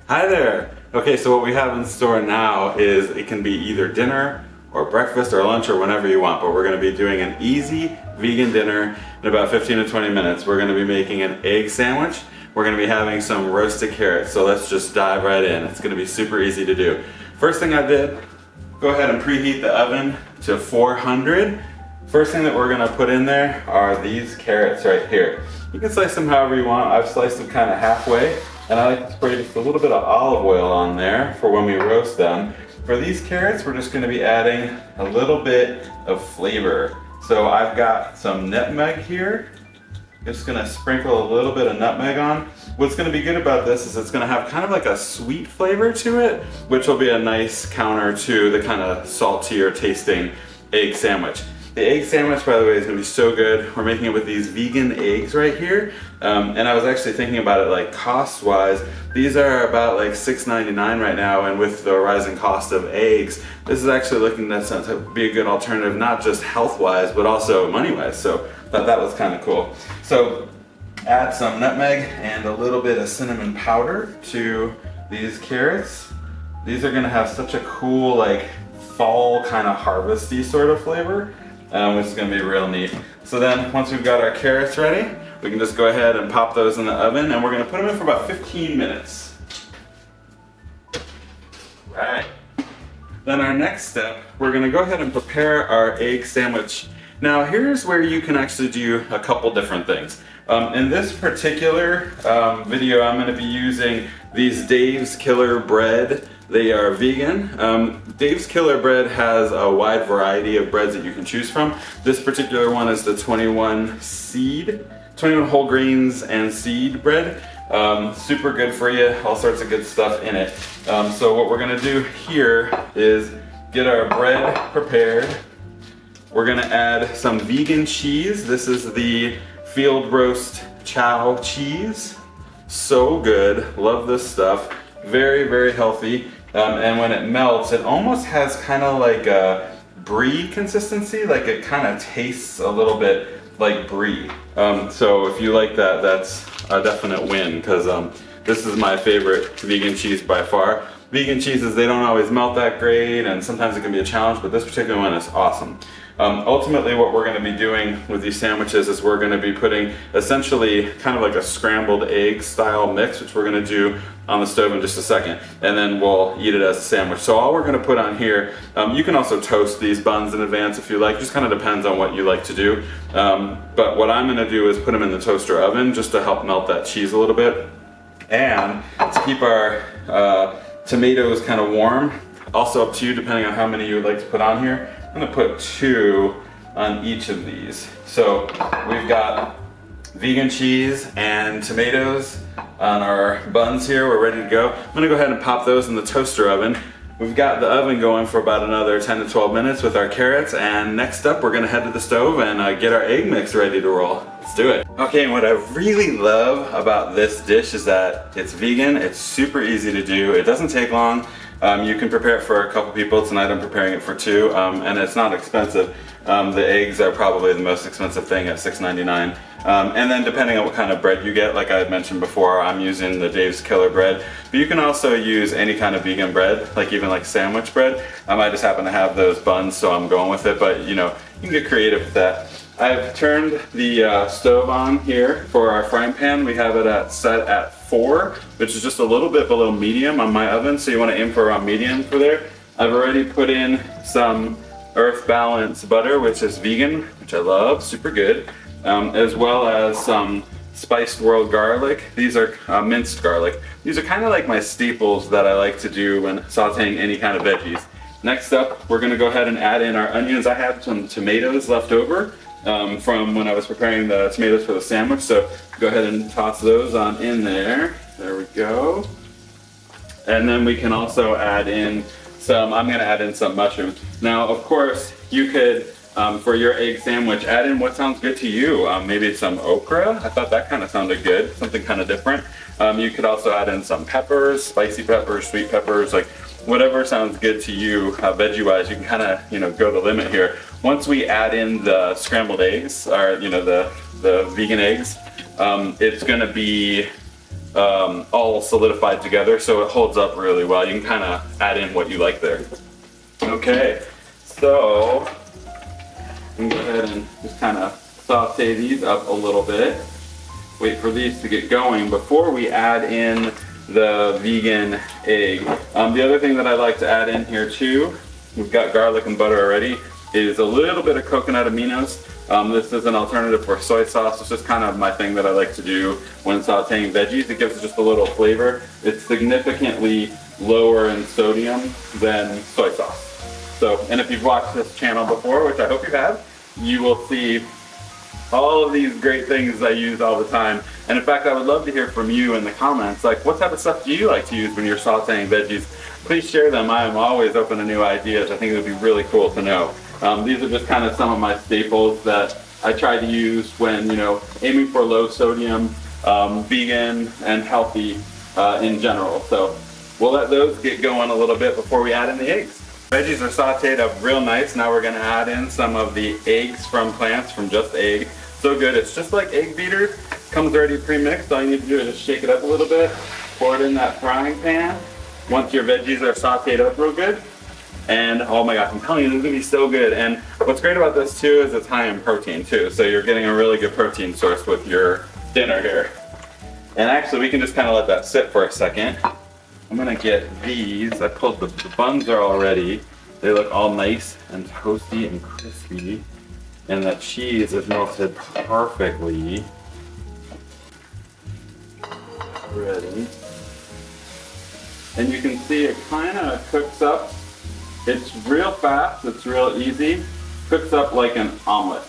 Hi there! Okay, so what we have in store now is it can be either dinner or breakfast or lunch or whenever you want, but we're going to be doing an easy vegan dinner in about 15 to 20 minutes. We're going to be making an egg sandwich. We're going to be having some roasted carrots, so let's just dive right in. It's going to be super easy to do. First thing I did, go ahead and preheat the oven to 400. First thing that we're going to put in there are these carrots right here. You can slice them however you want. I've sliced them kind of halfway. And I like to spray just a little bit of olive oil on there for when we roast them. For these carrots, we're just going to be adding a little bit of flavor. So I've got some nutmeg here. Just going to sprinkle a little bit of nutmeg on. What's going to be good about this is it's going to have kind of like a sweet flavor to it, which will be a nice counter to the kind of saltier tasting egg sandwich. The egg sandwich, by the way, is going to be so good. We're making it with these vegan eggs right here. And I was actually thinking about it like cost-wise. These are about like $6.99 right now, and with the rising cost of eggs, this is actually looking to be a good alternative, not just health-wise, but also money-wise. So I thought that was kind of cool. So add some nutmeg and a little bit of cinnamon powder to these carrots. These are going to have such a cool, like, fall kind of harvesty sort of flavor. Which is going to be real neat. So then once we've got our carrots ready, we can just go ahead and pop those in the oven, and we're going to put them in for about 15 minutes. Right. Then our next step, we're going to go ahead and prepare our egg sandwich. Now here's where you can actually do a couple different things. In this particular video, I'm going to be using these Dave's Killer Bread. They are vegan. Dave's Killer Bread has a wide variety of breads that you can choose from. This particular one is the 21 whole grains and seed bread. Super good for you, all sorts of good stuff in it. So what we're gonna do here is get our bread prepared. We're gonna add some vegan cheese. This is the field roast Chao cheese. So good, love this stuff. Very, very healthy. And when it melts, it almost has kind of like a brie consistency, like it kind of tastes a little bit like brie. So if you like that, that's a definite win, because this is my favorite vegan cheese by far. Vegan cheeses, they don't always melt that great, and sometimes it can be a challenge, but this particular one is awesome. Ultimately, what we're going to be doing with these sandwiches is we're going to be putting essentially kind of like a scrambled egg style mix, which we're going to do on the stove in just a second, and then we'll eat it as a sandwich. So all we're going to put on here, you can also toast these buns in advance if you like, just kind of depends on what you like to do. But what I'm going to do is put them in the toaster oven just to help melt that cheese a little bit, and to keep our tomatoes kind of warm. Also up to you, depending on how many you would like to put on here. I'm gonna put 2 on each of these. So we've got vegan cheese and tomatoes on our buns here. We're ready to go. I'm gonna go ahead and pop those in the toaster oven. We've got the oven going for about another 10 to 12 minutes with our carrots, and next up we're gonna head to the stove and get our egg mix ready to roll. Let's do it. Okay, and what I really love about this dish is that it's vegan, it's super easy to do, it doesn't take long. You can prepare it for a couple people. Tonight I'm preparing it for 2, and it's not expensive. The eggs are probably the most expensive thing at $6.99. And then depending on what kind of bread you get, like I had mentioned before, I'm using the Dave's Killer Bread. But you can also use any kind of vegan bread, like even like sandwich bread. I just happen to have those buns, so I'm going with it, but you know, you can get creative with that. I've turned the stove on here for our frying pan. We have it set at 4, which is just a little bit below medium on my oven, so you want to aim for around medium for there. I've already put in some Earth Balance butter, which is vegan, which I love, super good, as well as some spiced world garlic. These are minced garlic. These are kind of like my staples that I like to do when sauteing any kind of veggies. Next up, we're going to go ahead and add in our onions. I have some tomatoes left over from when I was preparing the tomatoes for the sandwich, so go ahead and toss those on in there. There we go. And then we can also add in some, I'm going to add in some mushrooms. Now, of course, you could, for your egg sandwich, add in what sounds good to you. Maybe some okra. I thought that kind of sounded good, something kind of different. You could also add in some peppers, spicy peppers, sweet peppers, like whatever sounds good to you, veggie-wise. You can kind of, go the limit here. Once we add in the scrambled eggs, or the vegan eggs, it's going to be all solidified together, so it holds up really well. You can kind of add in what you like there. Okay, so I'm gonna go ahead and just kind of saute these up a little bit. Wait for these to get going before we add in the vegan egg. The other thing that I like to add in here too, we've got garlic and butter already, is a little bit of coconut aminos. This is an alternative for soy sauce. It's just kind of my thing that I like to do when sauteing veggies. It gives it just a little flavor. It's significantly lower in sodium than soy sauce. So, and if you've watched this channel before, which I hope you have, you will see all of these great things I use all the time. And in fact, I would love to hear from you in the comments, like what type of stuff do you like to use when you're sauteing veggies? Please share them. I am always open to new ideas. I think it would be really cool to know. These are just kind of some of my staples that I try to use when, you know, aiming for low sodium, vegan, and healthy in general. So we'll let those get going a little bit before we add in the eggs. Veggies are sauteed up real nice. Now we're gonna add in some of the eggs from plants, from Just Egg. So good, it's just like egg beaters. Comes already pre-mixed. All you need to do is just shake it up a little bit, pour it in that frying pan. Once your veggies are sauteed up real good, and oh my gosh, I'm telling you, this is gonna be so good. And what's great about this too is it's high in protein too. So you're getting a really good protein source with your dinner here. And actually, we can just kind of let that sit for a second. I'm gonna get these. I pulled the buns are all ready. They look all nice and toasty and crispy. And that cheese is melted perfectly. Ready. And you can see it kind of cooks up. It's real fast, it's real easy. Cooks up like an omelet.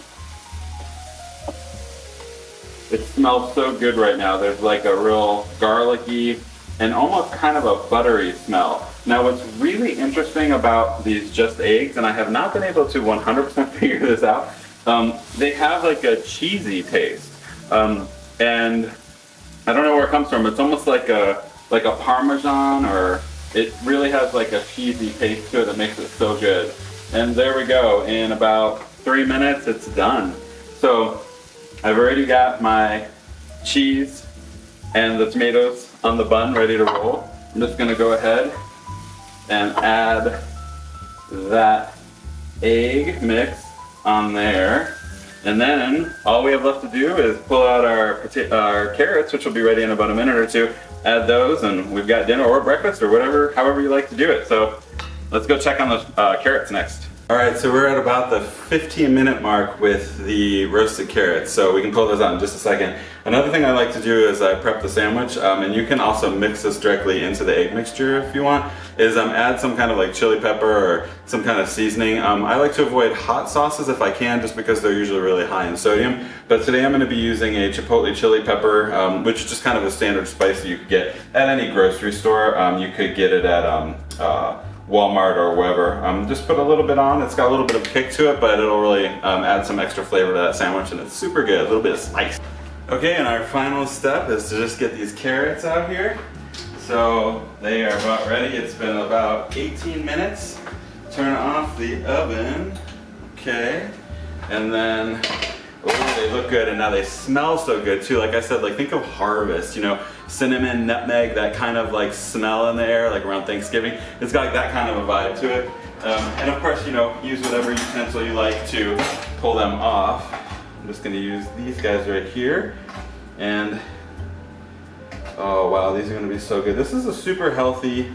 It smells so good right now. There's like a real garlicky and almost kind of a buttery smell. Now what's really interesting about these Just Eggs, and I have not been able to 100% figure this out, they have like a cheesy taste. And I don't know where it comes from. It's almost like a Parmesan, or it really has like a cheesy taste to it that makes it so good. And there we go. In about 3 minutes, it's done. So I've already got my cheese and the tomatoes on the bun ready to roll. I'm just gonna go ahead and add that egg mix on there. And then all we have left to do is pull out our carrots, which will be ready in about a minute or two. Add those, and we've got dinner or breakfast or whatever, however you like to do it. So let's go check on the carrots next. All right, so we're at about the 15-minute mark with the roasted carrots, so we can pull those out in just a second. Another thing I like to do is I prep the sandwich, and you can also mix this directly into the egg mixture if you want, is add some kind of like chili pepper or some kind of seasoning. I like to avoid hot sauces if I can, just because they're usually really high in sodium. But today I'm gonna be using a chipotle chili pepper, which is just kind of a standard spice that you could get at any grocery store. You could get it at Walmart or wherever. Just put a little bit on. It's got a little bit of kick to it, but it'll really add some extra flavor to that sandwich, and it's super good. A little bit of spice. Okay, and our final step is to just get these carrots out here. So they are about ready. It's been about 18 minutes. Turn off the oven. Okay, and then oh, they look good, and now they smell so good too. Like I said, like think of harvest, you know, cinnamon, nutmeg, that kind of like smell in the air, like around Thanksgiving. It's got like that kind of a vibe to it. And of course, you know, use whatever utensil you like to pull them off. I'm just gonna use these guys right here. And oh wow, these are gonna be so good. This is a super healthy,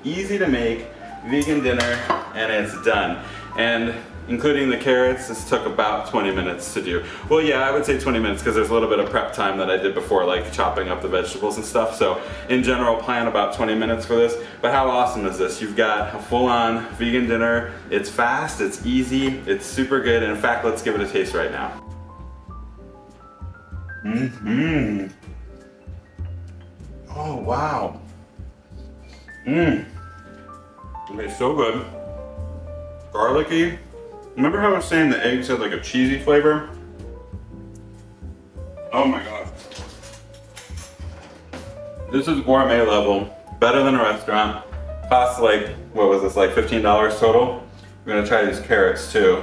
easy to make vegan dinner, and it's done. And including the carrots, this took about 20 minutes to do. Well, yeah, I would say 20 minutes because there's a little bit of prep time that I did before, like chopping up the vegetables and stuff. So in general, plan about 20 minutes for this. But how awesome is this? You've got a full-on vegan dinner. It's fast, it's easy, it's super good. And in fact, let's give it a taste right now. Mm-hmm. Oh, wow. Mmm. Okay, so good. Garlicky. Remember how I was saying the eggs had like a cheesy flavor? Oh my god. This is gourmet level. Better than a restaurant. Costs like, what was this, like $15 total? We're gonna try these carrots too.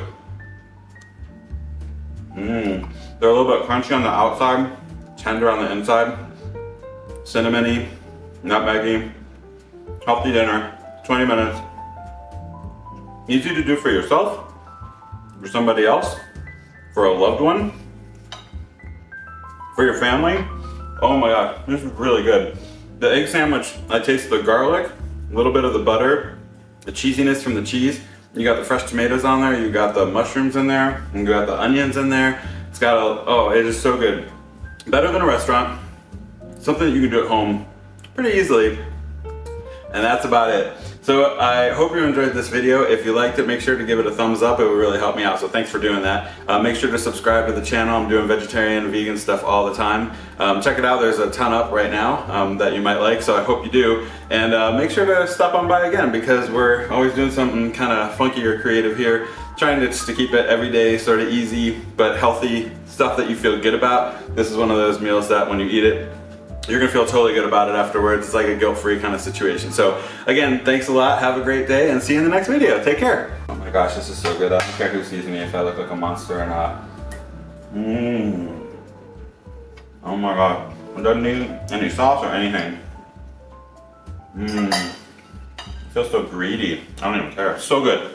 They're a little bit crunchy on the outside, tender on the inside. cinnamony, nutmeggy, healthy dinner, 20 minutes. Easy to do for yourself, for somebody else, for a loved one, for your family. Oh my god, this is really good. The egg sandwich, I taste the garlic, a little bit of the butter, the cheesiness from the cheese. You got the fresh tomatoes on there, you got the mushrooms in there, and you got the onions in there. It's got a, oh, it is so good. Better than a restaurant. Something that you can do at home pretty easily. And that's about it. So I hope you enjoyed this video. If you liked it, make sure to give it a thumbs up. It would really help me out, so thanks for doing that. Make sure to subscribe to the channel. I'm doing vegetarian and vegan stuff all the time. Check it out, there's a ton up right now that you might like, so I hope you do. And make sure to stop on by again, because we're always doing something kind of funky or creative here. Trying to just to keep it everyday, sort of easy, but healthy stuff that you feel good about. This is one of those meals that when you eat it, you're gonna feel totally good about it afterwards. It's like a guilt-free kind of situation. So again, thanks a lot, have a great day, and see you in the next video. Take care. Oh my gosh, this is so good. I don't care who sees me if I look like a monster or not. Oh my god. It doesn't need any sauce or anything. Feels so greedy. I don't even care. So good.